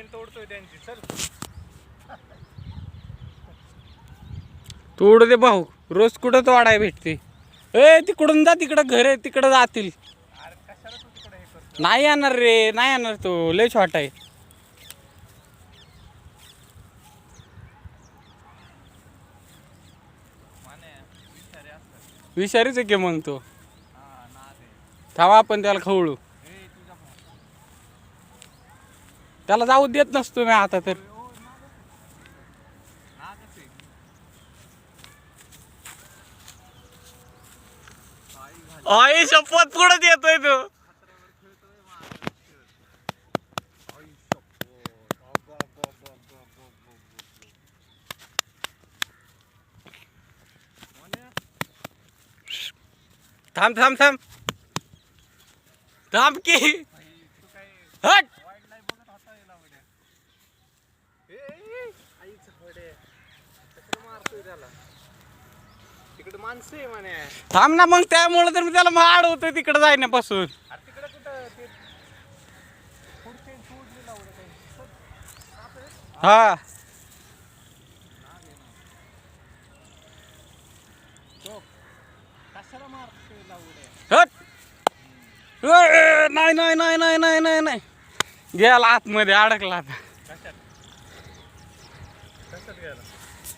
Chain तोडतोय त्यांची. चल तोडू दे भाऊ, रोज कुठं तोडाय भेटते. ए तिकडून जा, तिकडं घर आहे तिकडं जातील. अरे कशाला तू तिकडे हे करतो? नाही येणार रे, नाही येणार, तो लय छोटा आहे. माने विचारे असतात. विषारीच आहे की मग तो. हा नाद आहे. थांबा आपण त्याला खवळू. ए तुझा भाऊ. त्याला जाऊ देत नसतो मी आता तर. ओ नादच आहे. आई घाल. आई शपथ पुढे येतोय तो. खात्यावर खेळतोय माझा खेळ. आई शपथ. अगं, अगं, अगं, अगं, अगं, अगं. माने थांब थांब थांब थांब की. भाई तू काय हट. वाईल्ड लाईफ बघत होता याला उद्या. ए आईच फडे कशाला मारतोय त्याला? तिकडे माणसं आहे म्हणे. थांब ना मग, त्यामुळे तर मी त्याला माड होतोय तिकडे जाण्यापासून. अरे तिकडे कुठं ते पुढचे सोडले लावलं काही. हा कशाला मारतोय लावडे? हट. ए, नाही नाही नाही नाही नाही नाही नाही, गेला आतमध्ये अडकला आता.